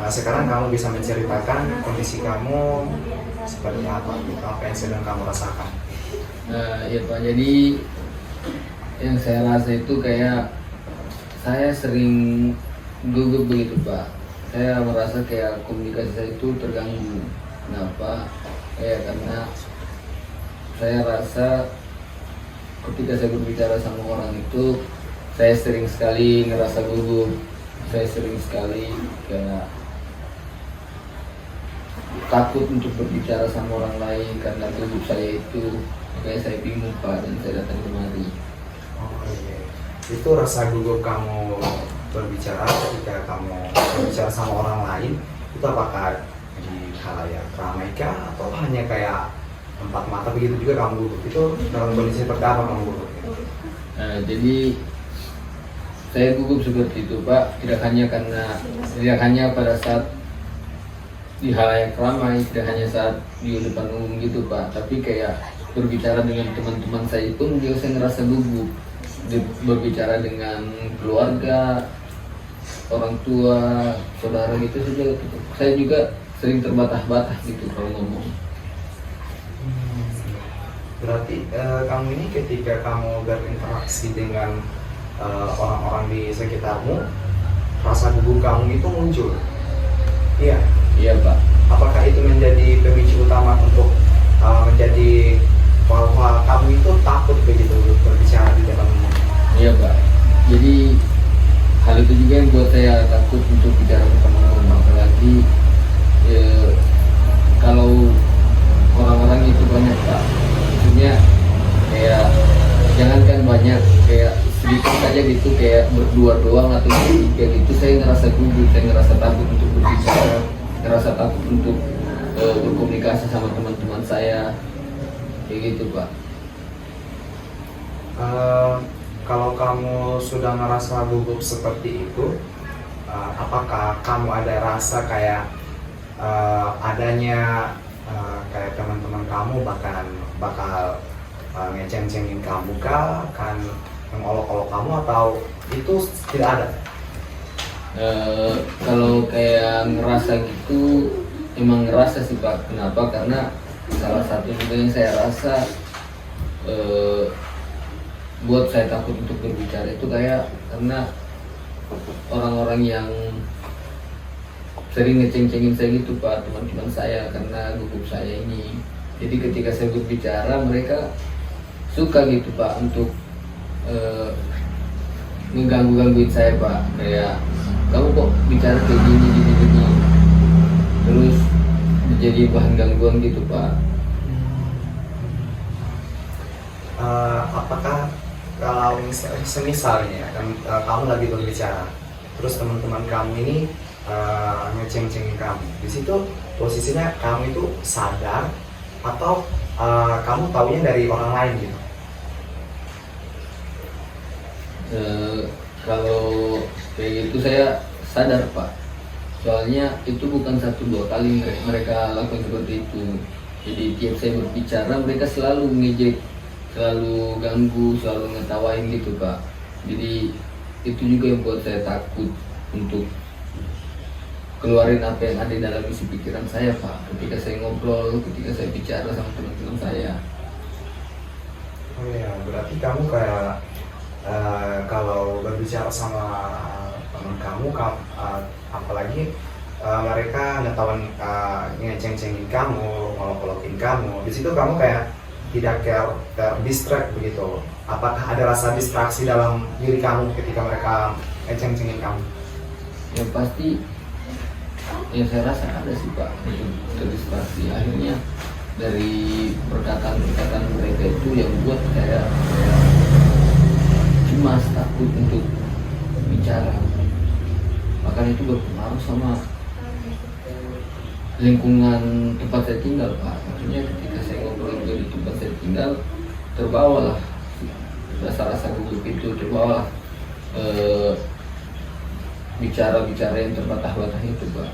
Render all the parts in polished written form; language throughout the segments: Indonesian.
Sekarang kamu bisa menceritakan kondisi kamu seperti apa, gitu, apa yang sedang kamu rasakan. Ya Pak, jadi yang saya rasa itu kayak saya sering gugup begitu Pak. Saya merasa kayak komunikasi saya itu terganggu. Kenapa? Karena saya rasa ketika saya berbicara sama orang itu, saya sering sekali ngerasa gugup. Saya sering sekali kayak takut untuk berbicara sama orang lain karena gugup saya itu. Makanya saya bingung Pak, dan saya datang kemari. Oh iya. Itu rasa gugup kamu berbicara ketika kamu berbicara sama orang lain, itu apakah di khalayak ramai kah atau hanya kayak empat mata begitu juga kamu gugup? Itu dalam kondisi seperti apa kamu gugup? Jadi saya gugup seperti itu Pak, tidak hanya pada saat di khalayak ramai, tidak hanya saat di depan umum gitu Pak, tapi kayak berbicara dengan teman-teman saya pun juga saya ngerasa gugup. Berbicara dengan keluarga, orang tua, saudara gitu saja gitu. Saya juga sering terbatas-batas gitu kalau ngomong. Berarti kamu ini ketika kamu berinteraksi dengan orang-orang di sekitarmu, rasa gugup kamu itu muncul. Iya. Iya Pak. Apakah itu menjadi pemicu utama untuk menjadi bahwa kamu itu takut begitu untuk berbicara di depan umum? Iya Pak. Jadi hal itu juga yang buat saya takut untuk bicara depan umum, apalagi kalau orang-orang itu banyak Pak. Maksudnya kayak jangankan banyak, kayak sedikit aja gitu, kayak berdua doang atau bertiga gitu, saya ngerasa gugup, saya ngerasa takut untuk berbicara, ngerasa takut untuk berkomunikasi sama teman-teman saya, kayak gitu Pak. Kalau kamu sudah merasa gugup seperti itu, apakah kamu ada rasa kayak adanya kayak teman-teman kamu bakal ngeceng-cengin kamu kah, akan mengolok-olok kamu, atau itu tidak ada? Kalau kayak ngerasa gitu, emang ngerasa sih Pak. Kenapa? Karena salah satu juga yang saya rasa buat saya takut untuk berbicara itu kayak karena orang-orang yang sering ngeceng-cengin saya gitu Pak, teman-teman saya, karena gugup saya ini. Jadi ketika saya berbicara, mereka suka gitu Pak untuk ngeganggu-gangguin saya Pak, kayak kamu kok bicara kayak gini, terus menjadi bahan gangguan gitu Pak. Apakah kalau misalnya kamu lagi berbicara, terus teman-teman kamu ini ngeceng-cengin kamu, di situ posisinya kamu itu sadar atau kamu taunya dari orang lain gitu? Kalau kayak gitu saya sadar Pak, soalnya itu bukan 1-2 kali mereka lakukan seperti itu. Jadi tiap saya berbicara mereka selalu ngejek, selalu ganggu, selalu ngetawain gitu Pak. Jadi itu juga yang buat saya takut untuk keluarin apa yang ada dalam isi pikiran saya Pak, ketika saya ngobrol, ketika saya bicara sama teman-teman saya. Oh ya, berarti kamu kayak kalau berbicara sama teman kamu, apalagi mereka ngeceng-cengin kamu, ngolok-ngolokin kamu, di situ kamu kayak tidak terdistract begitu. Apakah ada rasa distraksi dalam diri kamu ketika mereka ngeceng-cengin kamu? Yang pasti yang saya rasa ada sih Pak, untuk terdistraksi. Akhirnya dari perkataan-perkataan mereka itu yang buat saya cemas, takut untuk bicara. Makanya itu berpengaruh sama lingkungan tempat saya tinggal Pak. Maksudnya ketika saya ngobrol juga di tempat saya tinggal, terbawalah rasa-rasa gugup itu, terbawalah bicara-bicara yang terbatas-batas itu Pak.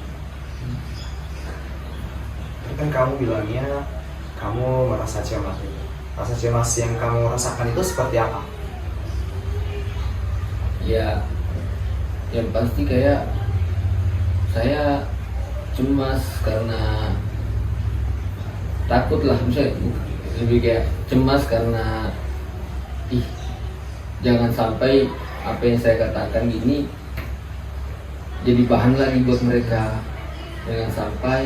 Kan kamu bilangnya kamu merasa cemas gitu. Rasa cemas yang kamu rasakan itu seperti apa? Ya, yang pasti kayak saya cemas karena takut lah, misalnya lebih kayak cemas karena jangan sampai apa yang saya katakan gini jadi bahan lagi buat mereka, jangan sampai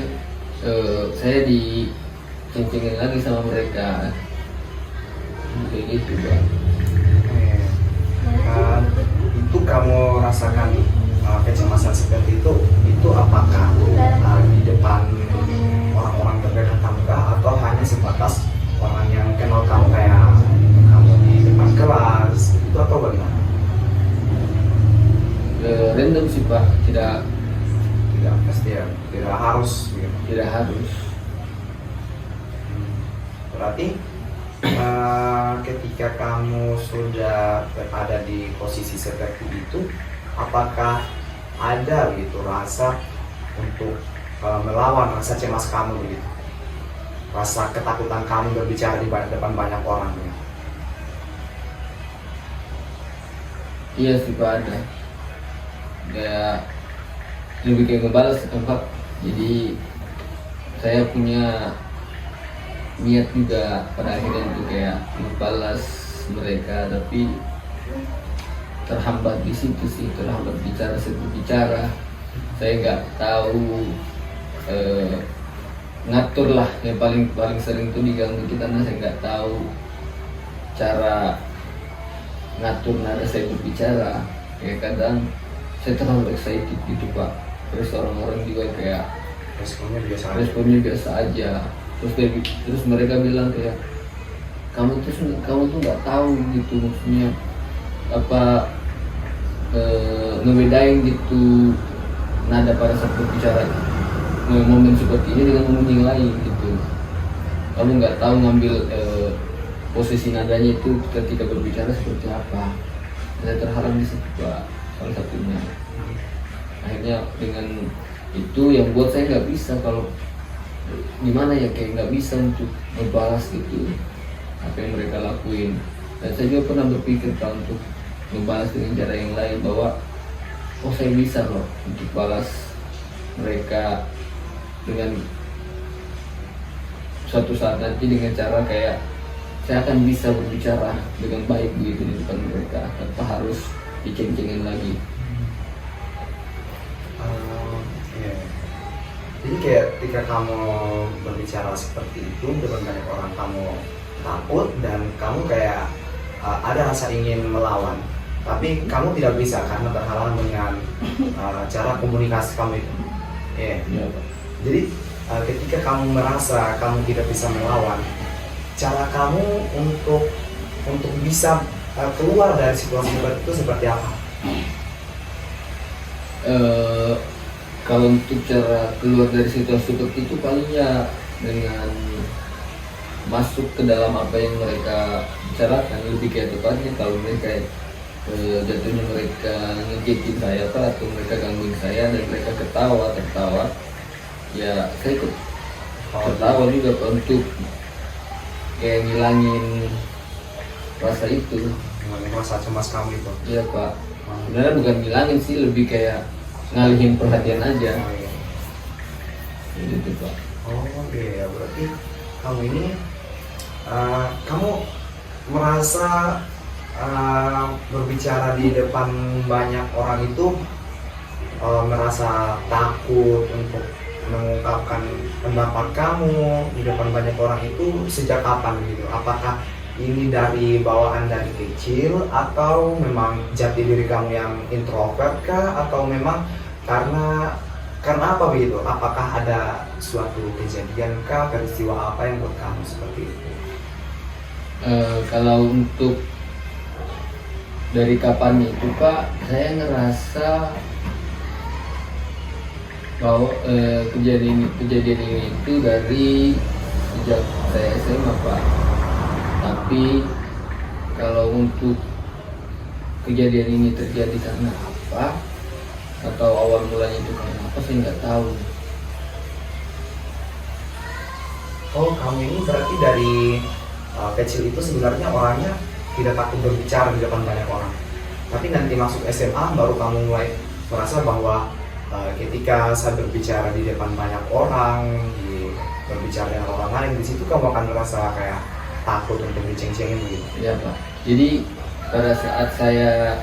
saya diceng-cengin lagi sama mereka kayak gitu Pak. Itu kamu rasakan kecemasan seperti itu apakah di depan orang-orang terdekat kamu kah, atau hanya sebatas orang yang kenal kamu kayak kamu di depan kelas itu, atau bagaimana? Random sih Pak, tidak Pasti ya, tidak harus gitu. tidak harus. Berarti ketika kamu sudah berada di posisi seperti itu, apakah ada gitu rasa untuk melawan rasa cemas kamu begitu, rasa ketakutan kamu berbicara di depan banyak orang gitu? Iya sih Pak, ada kayak lebih kayak ngebalas Pak. Jadi saya punya niat juga pada akhirnya untuk kayak membalas mereka, tapi terhambat di situ sih, terhambat bicara. Saya nggak tahu ngatur lah, yang paling sering itu diganggu kita karena saya nggak tahu cara ngatur nada saya berbicara. Kayak kadang saya terlalu excited gitu Pak, terus orang-orang juga kayak responnya biasa aja. Terus mereka bilang kayak kamu tuh nggak tahu gitu, maksudnya apa ngebedain gitu nada pada saat berbicara, momen seperti ini dengan momen yang lain gitu. Kamu nggak tahu ngambil posisi nadanya itu ketika berbicara seperti apa. Saya terhalang di situ Pak, salah satunya. Akhirnya dengan itu yang buat saya nggak bisa, kalau gimana ya, kayak nggak bisa untuk membalas gitu apa yang mereka lakuin. Dan saya juga pernah berpikir Pak untuk membalas dengan cara yang lain, bahwa oh saya bisa loh untuk balas mereka dengan suatu saat nanti dengan cara kayak saya akan bisa berbicara dengan baik begitu di depan mereka tanpa harus diceng-cengin lagi. Iya. Jadi kayak ketika kamu berbicara seperti itu depan banyak orang, kamu takut dan kamu kayak ada rasa ingin melawan, tapi kamu tidak bisa karena terhalang dengan cara komunikasi kamu itu. Iya. Pak. Jadi ketika kamu merasa kamu tidak bisa melawan, cara kamu untuk bisa keluar dari situasi seperti itu seperti apa? Kalau untuk cara keluar dari situasi seperti itu paling ya dengan masuk ke dalam apa yang mereka bicarakan, lebih kayak tepatnya kalau mereka jatuhnya mereka ngejekin saya Pak, atau mereka gangguin saya dan mereka tertawa, ya saya ikut tertawa juga Pak, untuk kayak ngilangin rasa itu. Rasa cemas kamu itu? Iya Pak, sebenarnya bukan ngilangin sih, lebih kayak ngalihin perhatian aja. Gitu Pak. Oh iya, berarti kamu ini kamu merasa berbicara di depan banyak orang itu merasa takut untuk mengungkapkan pendapat kamu di depan banyak orang itu sejak kapan gitu? Apakah ini dari bawaan dari kecil, atau memang jati diri kamu yang introvert kah, atau memang karena apa begitu? Apakah ada suatu kejadian kah, peristiwa apa yang buat kamu seperti itu? Kalau untuk dari kapan itu Pak, saya ngerasa bahwa kejadian ini itu dari sejak saya SMA Pak. Tapi kalau untuk kejadian ini terjadi karena apa, atau awal mulanya itu karena apa, saya nggak tahu. Oh, kamu ini berarti dari kecil itu sebenarnya orangnya tidak takut berbicara di depan banyak orang, tapi nanti masuk SMA baru kamu mulai merasa bahwa ketika saya berbicara di depan banyak orang, berbicara dengan orang lain, di situ kamu akan merasa kayak takut untuk diceng-cengin begitu? Iya Pak. Jadi pada saat saya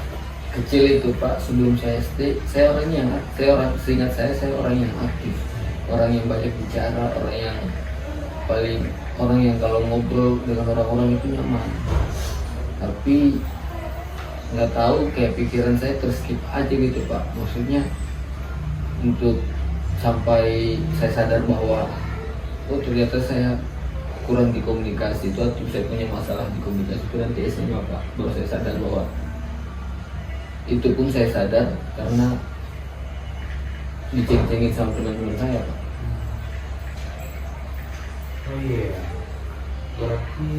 kecil itu Pak, sebelum saya SD, seingat saya orang yang aktif, orang yang banyak bicara, orang yang kalau ngobrol dengan orang-orang itu nyaman. Tapi nggak tahu kayak pikiran saya terskip aja gitu Pak. Maksudnya untuk sampai saya sadar bahwa oh ternyata saya kurang di komunikasi itu, atau saya punya masalah di komunikasi itu nanti SMA Pak, baru saya sadar bahwa itu pun saya sadar karena diceng-cengin sama teman-teman saya Pak. Oh iya, berarti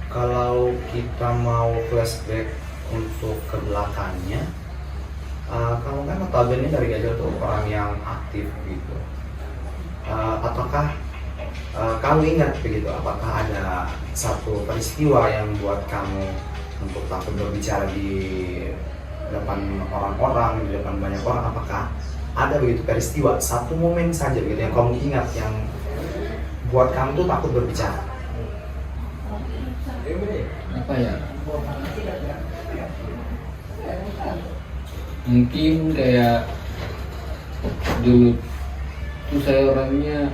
kalau kita mau flashback untuk ke belakangnya, kamu kan notabene dari kecil tuh orang yang aktif gitu. Apakah kamu ingat begitu? Apakah ada satu peristiwa yang buat kamu untuk takut berbicara di depan orang-orang, di depan banyak orang? Apakah ada begitu peristiwa, satu momen saja begitu yang kamu ingat yang buat kamu tuh takut berbicara? Apa ya? Mungkin kayak dulu tuh saya orangnya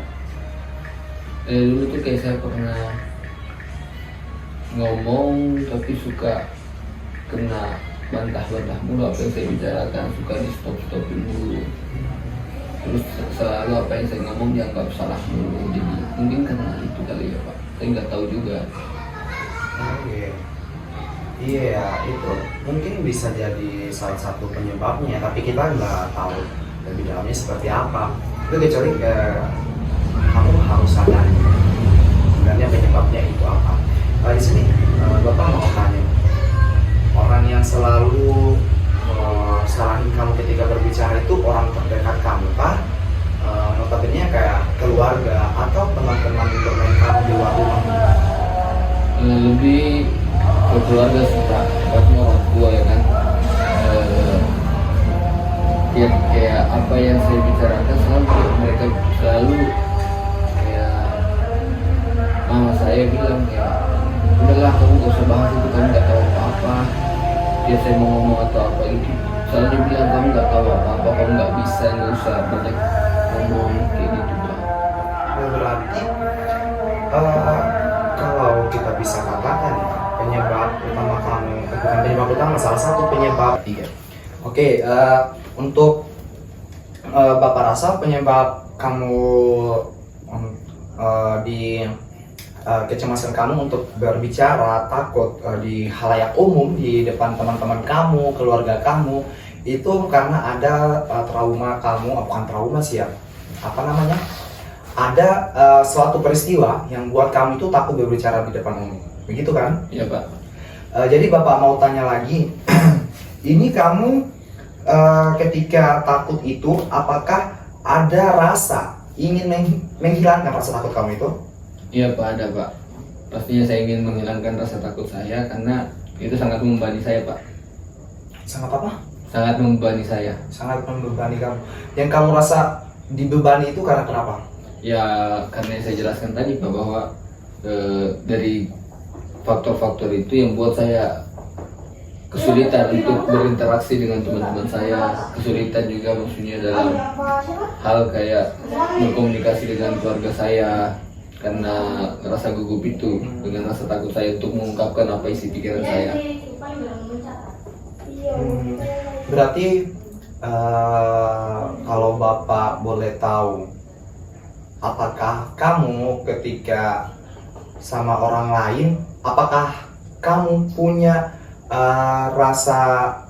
dulu tuh kayak saya pernah ngomong tapi suka kena bantah-bantah mulu apa yang saya bicarakan, suka di stop-stopin dulu, terus selalu apa yang saya ngomong dianggap salah mulu. Jadi mungkin karena itu kali ya Pak, saya nggak tahu juga. Iya, itu mungkin bisa jadi salah satu penyebabnya, tapi kita nggak tahu lebih dalamnya seperti apa. Itu kecuali kamu harus sadar sebenarnya penyebabnya itu apa. Di sini Bapak mau tanya, orang yang selalu salahin kamu ketika berbicara itu orang terdekat kamu kah? Notabene kayak keluarga atau teman-teman bermain kamu di luar rumah? Lebih ke keluarga sih Pak, tepatnya orang tua ya kan. Kayak apa yang saya bicarakan mereka selalu kayak mama saya bilang kayak udahlah kamu gak usah bahas itu, kamu gak tahu apa-apa. Dia saya mau ngomong atau apa itu selalu dia bilang kamu gak tahu apa-apa, kamu gak bisa, gak usah banyak ngomong kayak gitu Pak. Berarti kalau kita bisa katakan penyebab utama kamu, bukan penyebab utama, salah satu penyebab. Oke, untuk Bapak rasa penyebab kamu di kecemasan kamu untuk berbicara, takut di halayak umum, di depan teman-teman kamu, keluarga kamu, itu karena ada trauma kamu, bukan trauma sih ya, apa namanya? Ada suatu peristiwa yang buat kamu itu takut berbicara di depan umum, begitu kan? Iya Pak. Jadi Bapak mau tanya lagi, ini kamu ketika takut itu, apakah ada rasa ingin menghilangkan rasa takut kamu itu? Iya Pak, ada Pak. Pastinya saya ingin menghilangkan rasa takut saya karena itu sangat membebani saya Pak. Sangat apa? Sangat membebani saya. Sangat membebani kamu. Yang kamu rasa dibebani itu karena kenapa? Ya karena yang saya jelaskan tadi Pak, bahwa dari faktor-faktor itu yang buat saya kesulitan untuk berinteraksi dengan teman-teman saya, kesulitan juga maksudnya dalam hal kayak berkomunikasi dengan keluarga saya karena rasa gugup itu, dengan rasa takut saya untuk mengungkapkan apa isi pikiran saya. Berarti kalau Bapak boleh tahu, apakah kamu ketika sama orang lain, apakah kamu punya rasa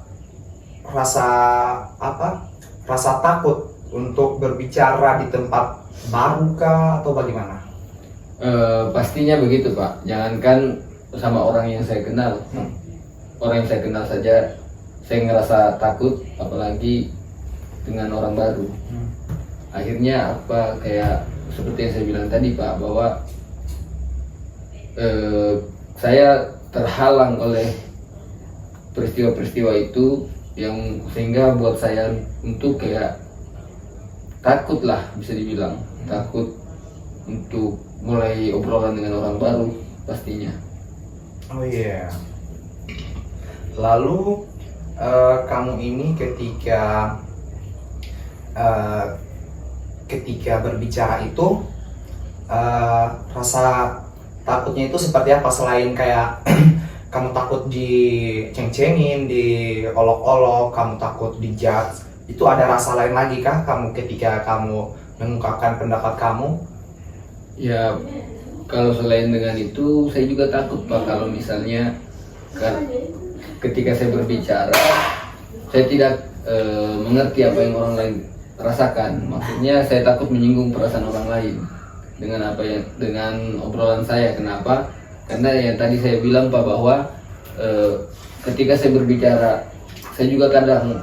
takut untuk berbicara di tempat baru kah atau bagaimana? Pastinya begitu Pak. Jangankan sama orang yang saya kenal, orang yang saya kenal saja saya ngerasa takut, apalagi dengan orang baru. Akhirnya apa, kayak seperti yang saya bilang tadi Pak, bahwa saya terhalang oleh peristiwa-peristiwa itu yang sehingga buat saya untuk kayak takut lah, bisa dibilang takut untuk mulai obrolan dengan orang baru pastinya. Oh iya. Lalu kamu ini ketika berbicara itu rasa takutnya itu seperti apa selain kayak kamu takut diceng-cengin, diolok-olok, kamu takut dijudge, itu ada rasa lain lagi kah kamu ketika kamu mengungkapkan pendapat kamu? Ya, kalau selain dengan itu saya juga takut Pak, kalau misalnya ketika saya berbicara saya tidak mengerti apa yang orang lain rasakan. Maksudnya saya takut menyinggung perasaan orang lain dengan obrolan saya. Kenapa? Karena yang tadi saya bilang Pak, bahwa ketika saya berbicara saya juga kadang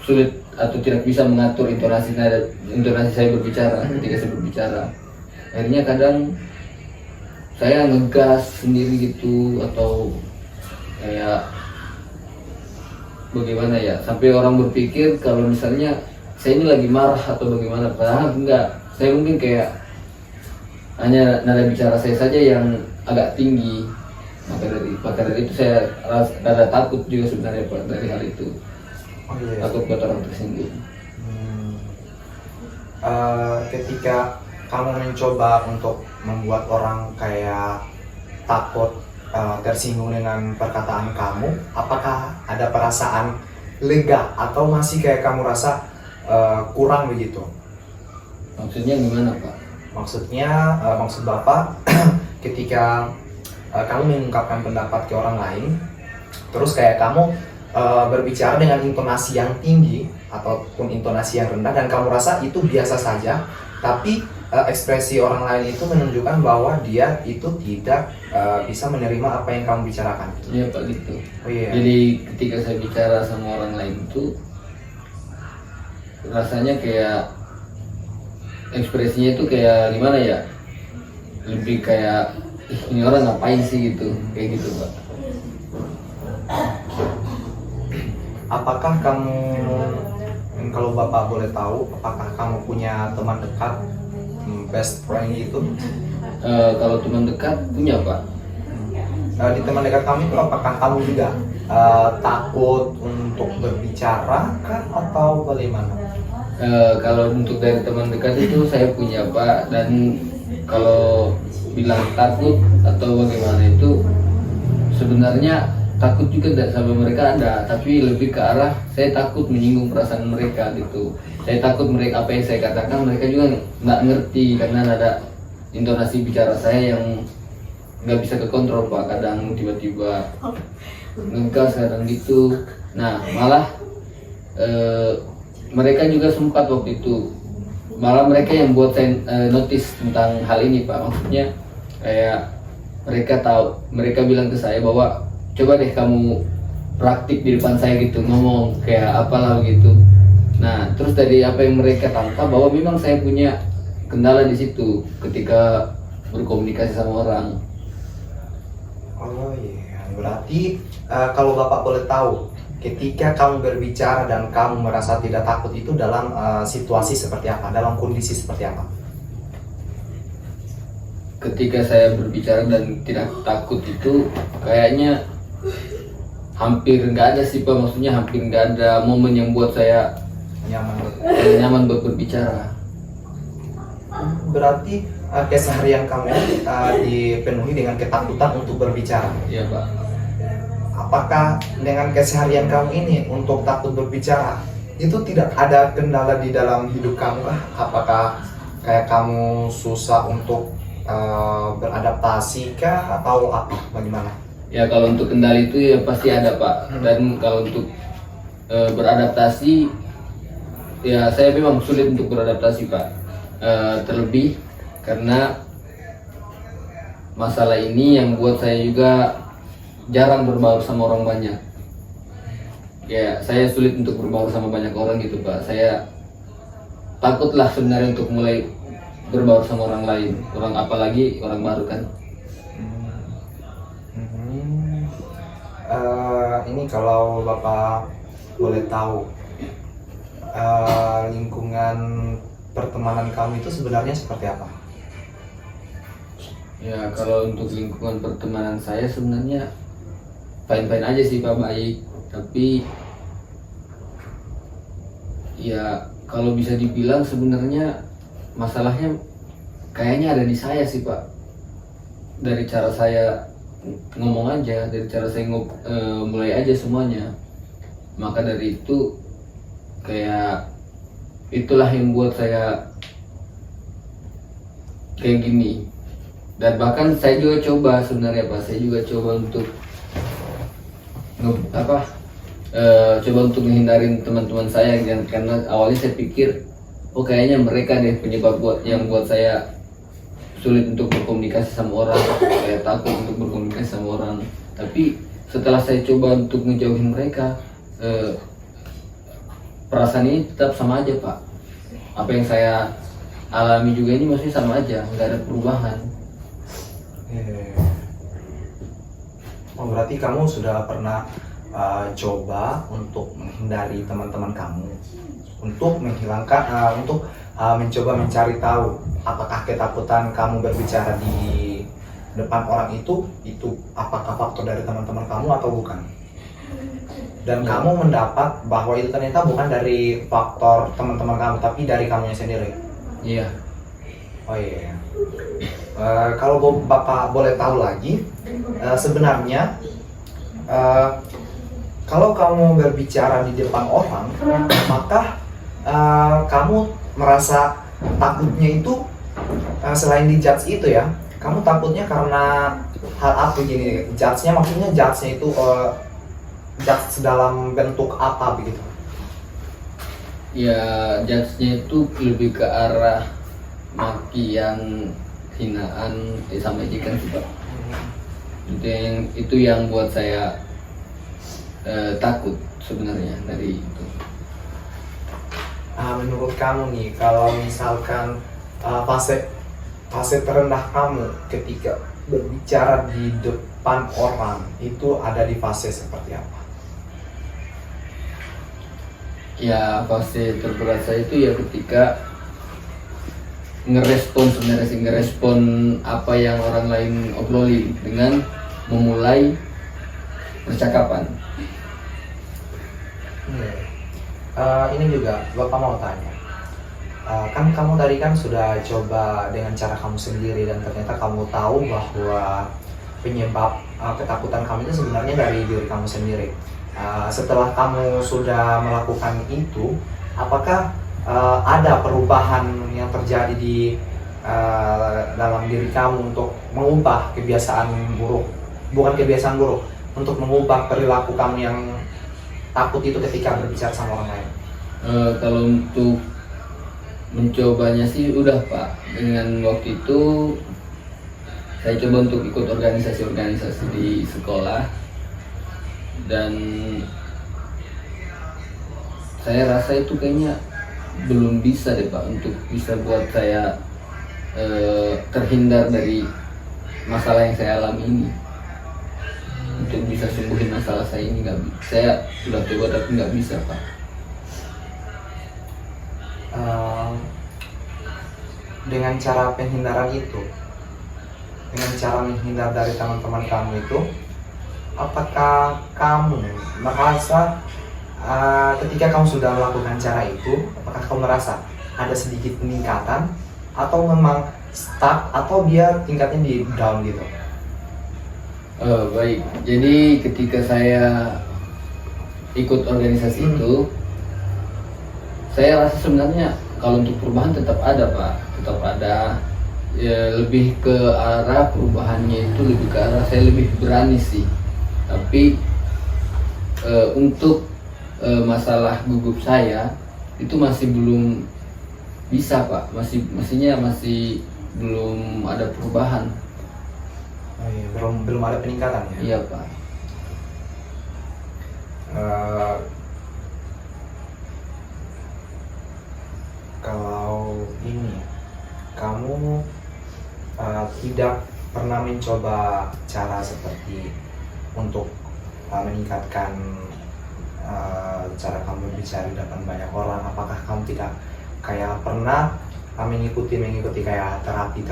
sulit atau tidak bisa mengatur intonasi saya berbicara. Ketika saya berbicara akhirnya kadang saya ngegas sendiri gitu, atau kayak bagaimana ya, sampai orang berpikir kalau misalnya saya ini lagi marah atau bagaimana, padahal enggak. Saya mungkin kayak hanya nada bicara saya saja yang agak tinggi. Maka dari itu saya rada takut juga sebenarnya Pak dari hal itu. Oh, iya. Takut buat orang tersinggung. Ketika kamu mencoba untuk membuat orang kayak takut tersinggung dengan perkataan kamu, apakah ada perasaan lega atau masih kayak kamu rasa kurang begitu? Maksudnya gimana Pak? Maksudnya, maksud Bapak ketika kamu mengungkapkan pendapat ke orang lain, terus kayak kamu berbicara dengan intonasi yang tinggi ataupun intonasi yang rendah dan kamu rasa itu biasa saja, tapi ekspresi orang lain itu menunjukkan bahwa dia itu tidak bisa menerima apa yang kamu bicarakan. Iya Pak, gitu. Oh, iya. Jadi ketika saya bicara sama orang lain itu rasanya kayak ekspresinya itu kayak gimana ya, lebih kayak ini orang ngapain sih gitu, kayak gitu Pak. Apakah kamu, kalau Bapak boleh tahu, apakah kamu punya teman dekat, best friend gitu? Kalau teman dekat punya Pak. Di teman dekat kamu itu apakah kamu juga takut untuk berbicara kah atau bagaimana? Kalau untuk dari teman dekat itu saya punya Pak, dan kalau bilang takut atau bagaimana itu sebenarnya takut juga sama mereka ada, tapi lebih ke arah saya takut menyinggung perasaan mereka gitu. Saya takut mereka, apa yang saya katakan mereka juga nggak ngerti, karena ada intonasi bicara saya yang nggak bisa kekontrol Pak. Kadang tiba-tiba ngegas, kadang gitu. Nah malah mereka juga sempat waktu itu, malah mereka yang buat saya notice tentang hal ini Pak. Maksudnya kayak mereka bilang ke saya bahwa coba deh kamu praktik di depan saya gitu, ngomong kayak apalah begitu. Nah terus dari apa yang mereka tangkap bahwa memang saya punya kendala di situ ketika berkomunikasi sama orang. Oh iya, berarti kalau Bapak boleh tahu, ketika kamu berbicara dan kamu merasa tidak takut itu dalam situasi seperti apa, dalam kondisi seperti apa? Ketika saya berbicara dan tidak takut itu kayaknya hampir nggak ada sih Pak. Maksudnya hampir nggak ada momen yang buat saya nyaman buat berbicara. Berarti keseharian kamu dipenuhi dengan ketakutan untuk berbicara. Iya Pak. Apakah dengan keseharian kamu ini untuk takut berbicara itu tidak ada kendala di dalam hidup kamu kah? Apakah kayak kamu susah untuk beradaptasi kah atau apa, bagaimana? Ya kalau untuk kendali itu ya pasti ada Pak. Dan kalau untuk beradaptasi ya saya memang sulit untuk beradaptasi Pak. Terlebih karena masalah ini yang buat saya juga jarang berbaur sama orang banyak. Ya saya sulit untuk berbaur sama banyak orang gitu Pak. Saya takutlah sebenarnya untuk mulai berbaur sama orang lain, apalagi orang baru kan. Ini kalau Bapak boleh tahu, lingkungan pertemanan kamu itu sebenarnya seperti apa? Ya kalau untuk lingkungan pertemanan saya sebenarnya fine-fine aja sih Pak, baik. Tapi ya kalau bisa dibilang sebenarnya masalahnya kayaknya ada di saya sih Pak. Dari cara saya ngomong aja, dari cara saya mulai aja semuanya. Maka dari itu kayak itulah yang buat saya kayak gini. Dan bahkan saya juga coba sebenarnya Pak, saya juga coba untuk coba untuk menghindarin teman-teman saya kan, karena awalnya saya pikir oh kayaknya mereka deh penyebab yang buat saya sulit untuk berkomunikasi sama orang, saya takut untuk berkomunikasi sama orang. Tapi setelah saya coba untuk ngejauhin mereka, perasaan ini tetap sama aja Pak. Apa yang saya alami juga ini masih sama aja, nggak ada perubahan. Oh, berarti kamu sudah pernah coba untuk menghindari teman-teman kamu, untuk menghilangkan, mencoba mencari tahu apakah ketakutan kamu berbicara di depan orang itu apakah faktor dari teman-teman kamu atau bukan? Dan kamu mendapat bahwa itu ternyata bukan dari faktor teman-teman kamu, tapi dari kamunya sendiri. Iya. Oh iya. Kalau Bapak boleh tahu lagi, sebenarnya kalau kamu berbicara di depan orang, maka kamu merasa takutnya itu selain dijudge itu ya, kamu takutnya karena hal apa gini? Judge-nya maksudnya judge-nya itu judge dalam bentuk apa begitu? Ya judge-nya itu lebih ke arah makian, hinaan, sama ejekan sih Pak. Itu yang buat saya takut sebenarnya dari itu. Menurut kamu nih, kalau misalkan fase terendah kamu ketika berbicara di depan orang itu ada di fase seperti apa? Ya fase terberat saya itu ya ketika ngerespon apa yang orang lain obrolin dengan memulai percakapan. Ini juga Bapak mau tanya, kan kamu tadi kan sudah coba dengan cara kamu sendiri dan ternyata kamu tahu bahwa penyebab ketakutan kamu itu sebenarnya dari diri kamu sendiri. Setelah kamu sudah melakukan itu, apakah ada perubahan yang terjadi di dalam diri kamu untuk mengubah kebiasaan buruk, bukan kebiasaan buruk, untuk mengubah perilaku kamu yang takut itu ketika berbicara sama orang lain? Kalau untuk mencobanya sih udah Pak, dengan waktu itu saya coba untuk ikut organisasi-organisasi di sekolah dan saya rasa itu kayaknya belum bisa deh Pak untuk bisa buat saya terhindar dari masalah yang saya alami ini. Untuk bisa sembuhin masalah saya ini saya sudah coba tapi nggak bisa Pak. Dengan cara penghindaran itu, dengan cara menghindar dari teman-teman kamu itu, apakah kamu merasa ketika kamu sudah melakukan cara itu, apakah kamu merasa ada sedikit peningkatan atau memang stuck atau dia tingkatnya di down gitu? Baik, jadi ketika saya ikut organisasi itu, saya rasa sebenarnya kalau untuk perubahan tetap ada Pak, tetap ada. Ya, lebih ke arah perubahannya itu lebih ke arah saya lebih berani sih. Tapi untuk masalah gugup saya itu masih belum bisa Pak, masih belum ada perubahan. Oh iya, belum ada peningkatan ya? Iya Pak. Kalau ini kamu tidak pernah mencoba cara seperti untuk meningkatkan cara kamu berbicara di depan banyak orang, apakah kamu tidak kayak pernah mengikuti kayak terapi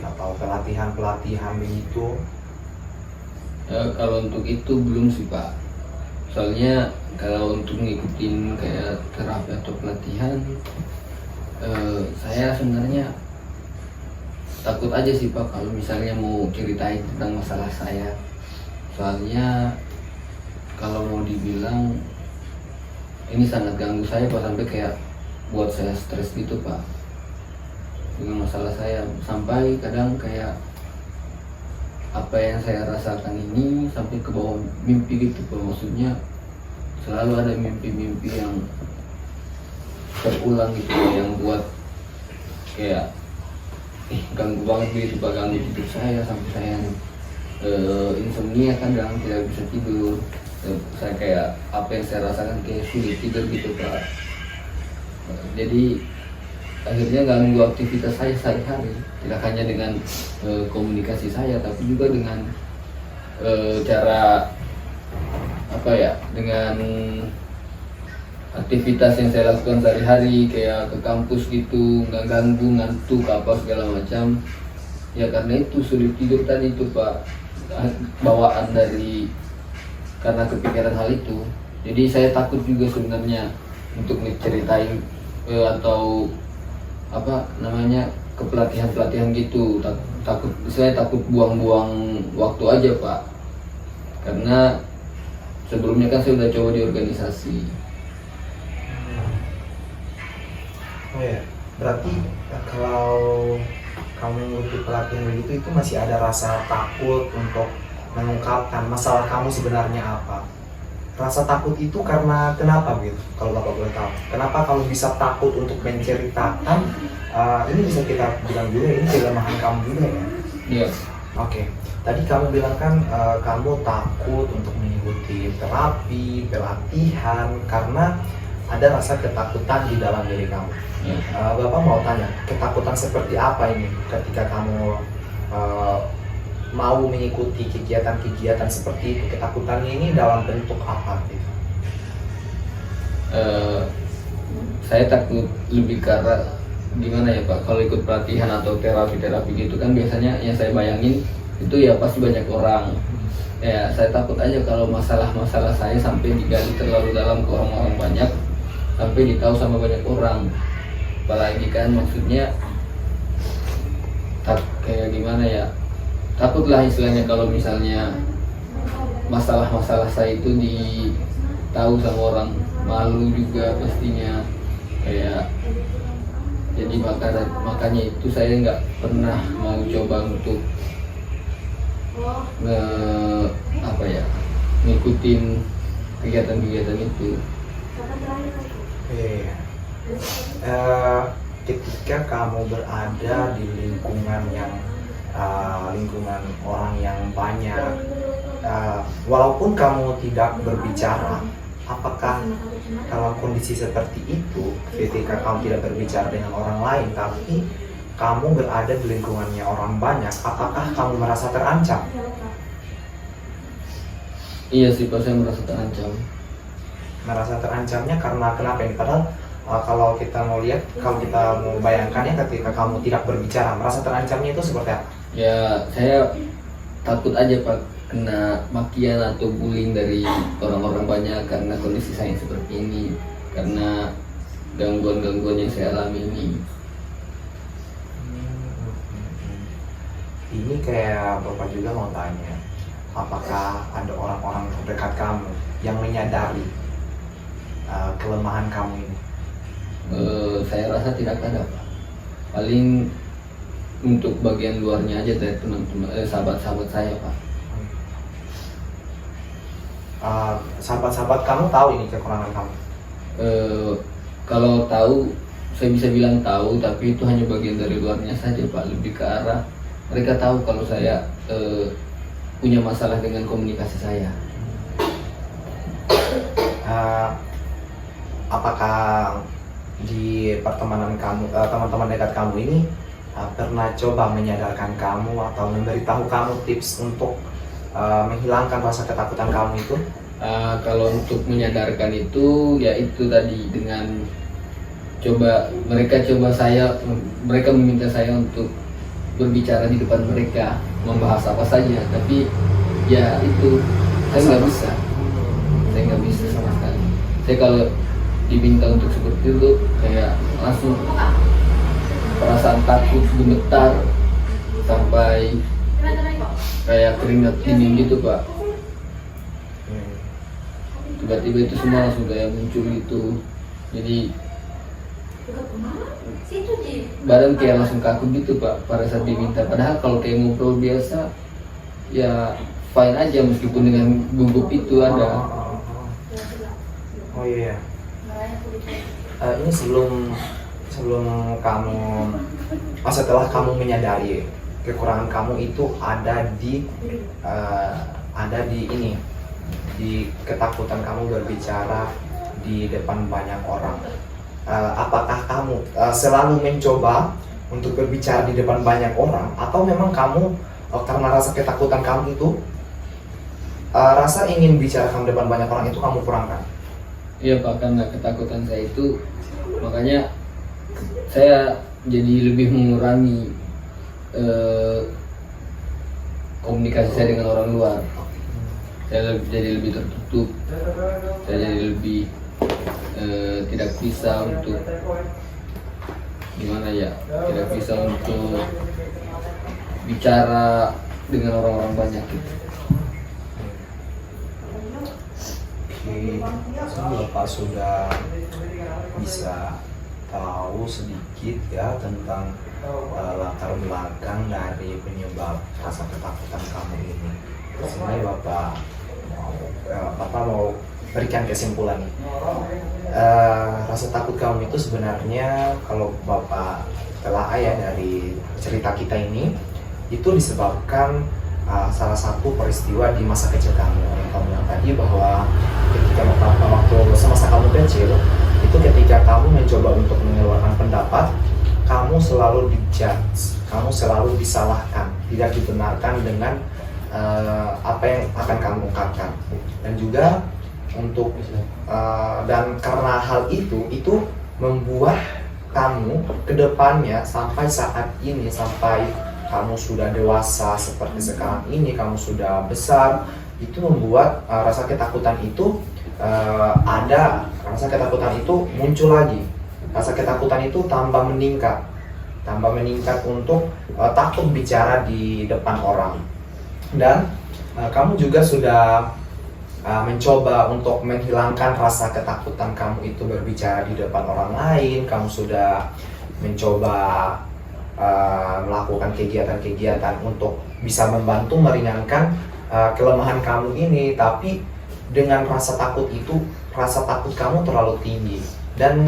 atau pelatihan begitu? Kalau untuk itu belum sih Pak. Soalnya kalau untuk ngikutin kayak terapi atau pelatihan, saya sebenarnya takut aja sih Pak kalau misalnya mau ceritain tentang masalah saya. Soalnya kalau mau dibilang ini sangat ganggu saya Pak, sampai kayak buat saya stres gitu Pak dengan masalah saya, sampai kadang kayak apa yang saya rasakan ini sampai ke bawah mimpi gitu Pak. Maksudnya selalu ada mimpi-mimpi yang terulang gitu Pak, yang buat kayak ganggu banget gitu Pak, ganggu tidur saya sampai saya insomnia, kadang tidak bisa tidur. Saya kayak apa yang saya rasakan kayak sulit tidur gitu Pak. Jadi akhirnya ganggu aktivitas saya sehari-hari, tidak hanya dengan komunikasi saya, tapi juga dengan cara apa ya, dengan aktivitas yang saya lakukan sehari-hari, kayak ke kampus gitu, nggak ganggu, ngantuk apa segala macam. Ya karena itu sulit tidur tadi itu Pak, bawaan dari karena kepikiran hal itu. Jadi saya takut juga sebenarnya untuk diceritain atau apa namanya ke pelatihan gitu. Saya takut buang-buang waktu aja Pak, karena sebelumnya kan saya udah coba di organisasi. Oh ya, berarti kalau kamu mengikuti pelatihan begitu itu masih ada rasa takut untuk mengungkapkan masalah kamu sebenarnya apa? Rasa takut itu karena kenapa gitu? Kalau Bapak boleh tahu, kenapa kamu bisa takut untuk menceritakan? Ini bisa kita bilang juga ini kelemahan kamu juga ya? Iya. Oke. Tadi kamu bilang kan kamu takut untuk mengikuti terapi, pelatihan karena ada rasa ketakutan di dalam diri kamu. Ya. Bapak mau tanya, ketakutan seperti apa ini ketika kamu mau mengikuti kegiatan-kegiatan seperti itu? Ketakutannya ini dalam bentuk apa gitu? Saya takut lebih karena gimana ya Pak, kalau ikut pelatihan atau terapi gitu kan biasanya yang saya bayangin itu ya pasti banyak orang. Ya saya takut aja kalau masalah-masalah saya sampai digali terlalu dalam ke orang-orang banyak, sampai ditahu sama banyak orang. Apalagi kan maksudnya kayak gimana ya, takutlah istilahnya kalau misalnya masalah-masalah saya itu ditahu sama orang, malu juga pastinya. Kayak jadi makanya itu saya nggak pernah mau coba untuk apa ya, ngikutin kegiatan-kegiatan itu. Iya. Ketika kamu berada di lingkungan yang lingkungan orang yang banyak, walaupun kamu tidak berbicara, apakah dalam kondisi seperti itu, ketika kamu tidak berbicara dengan orang lain, tapi kamu berada di lingkungannya orang banyak, apakah kamu merasa terancam? Iya sih Pak, saya merasa terancam. Merasa terancamnya karena kenapa ini? Padahal kalau kita mau lihat, kalau kita mau bayangkannya ketika kamu tidak berbicara, merasa terancamnya itu seperti apa? Ya saya takut aja Pak kena makian atau bullying dari orang-orang banyak karena kondisi saya seperti ini, karena gangguan-gangguan yang saya alami ini. Ini kayak Bapak juga mau tanya, apakah ada orang-orang terdekat kamu yang menyadari kelemahan kamu ini? Saya rasa tidak ada Pak. Paling untuk bagian luarnya aja dari teman-teman, sahabat-sahabat saya Pak. Sahabat-sahabat kamu tahu ini kekurangan kamu? Kalau tahu, saya bisa bilang tahu, tapi itu hanya bagian dari luarnya saja Pak. Lebih ke arah mereka tahu kalau saya punya masalah dengan komunikasi saya. Apakah di pertemanan kamu, teman-teman dekat kamu ini pernah coba menyadarkan kamu atau memberitahu kamu tips untuk menghilangkan rasa ketakutan kamu itu? Kalau untuk menyadarkan itu, ya itu tadi dengan mereka meminta saya untuk berbicara di depan mereka, membahas apa saja, tapi ya itu saya nggak bisa sama sekali. Saya kalau diminta untuk seperti itu kayak langsung perasaan takut, gemetar, sampai kayak keringat dingin gitu Pak. Tiba-tiba itu semua langsung kayak muncul gitu, jadi badan kayak langsung kaku gitu Pak pada saat diminta. Padahal kalau kayak ngobrol biasa ya fine aja, meskipun dengan gugup itu ada. Oh iya. Ini sebelum kamu, setelah kamu menyadari kekurangan kamu itu ada di ini, di ketakutan kamu berbicara di depan banyak orang. Apakah kamu selalu mencoba untuk berbicara di depan banyak orang, atau memang kamu karena rasa ketakutan kamu itu, rasa ingin bicara kamu depan banyak orang itu kamu kurangkan? Iya Pak, karena ketakutan saya itu, makanya saya jadi lebih mengurangi komunikasi saya dengan orang luar. Saya jadi lebih tertutup, saya jadi lebih tidak bisa untuk gimana ya, tidak bisa untuk bicara dengan orang-orang banyak gitu. Oke, Bapak sudah bisa tahu sedikit ya tentang latar belakang dari penyebab rasa ketakutan kamu ini. Di sini Bapak mau berikan kesimpulan nih. Rasa takut kamu itu sebenarnya, kalau Bapak telah dari cerita kita ini, itu disebabkan salah satu peristiwa di masa kecil kamu. Kamu bilang tadi bahwa ketika waktu semasa kamu kecil itu, ketika kamu mencoba untuk mengeluarkan pendapat, kamu selalu dijudge, kamu selalu disalahkan, tidak dibenarkan dengan apa yang akan kamu ungkapkan. Dan juga dan karena hal itu membuat kamu kedepannya sampai saat ini, sampai kamu sudah dewasa seperti sekarang ini, kamu sudah besar, itu membuat rasa ketakutan itu rasa ketakutan itu muncul lagi. Rasa ketakutan itu tambah meningkat untuk takut bicara di depan orang. Dan kamu juga sudah mencoba untuk menghilangkan rasa ketakutan kamu itu berbicara di depan orang lain. Kamu sudah mencoba melakukan kegiatan-kegiatan untuk bisa membantu meringankan kelemahan kamu ini, tapi dengan rasa takut kamu terlalu tinggi. Dan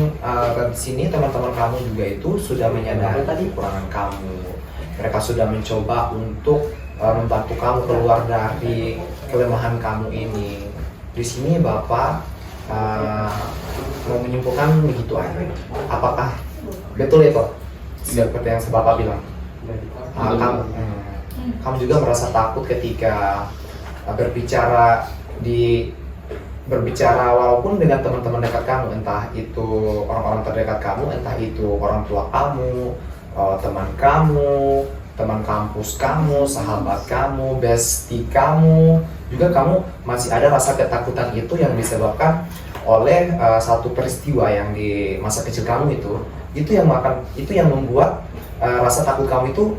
di sini teman-teman kamu juga itu sudah menyadari tadi kekurangan kamu. Mereka sudah mencoba untuk membantu kamu keluar dari kelemahan kamu ini. Di sini Bapak mau menyimpulkan begitu aja. Apakah betul itu? Seperti yang Bapak bilang. Kamu juga merasa takut ketika berbicara walaupun dengan teman-teman dekat kamu, entah itu orang-orang terdekat kamu, entah itu orang tua kamu, teman kamu, teman kampus kamu, sahabat kamu, bestie kamu, juga kamu masih ada rasa ketakutan itu yang disebabkan oleh satu peristiwa yang di masa kecil kamu itu yang membuat rasa takut kamu itu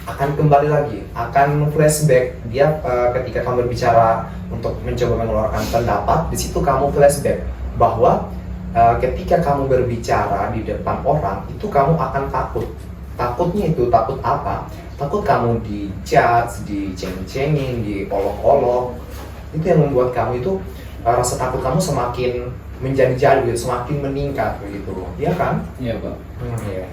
akan kembali lagi, akan flashback. Dia ketika kamu berbicara untuk mencoba mengeluarkan pendapat, di situ kamu flashback bahwa ketika kamu berbicara di depan orang itu kamu akan takut. Takutnya itu takut apa? Takut kamu dijudge, diceng-cengin, diolok-olok. Itu yang membuat kamu itu rasa takut kamu semakin menjadi-jadi, semakin meningkat begitu. Iya kan? Iya Pak. Iya.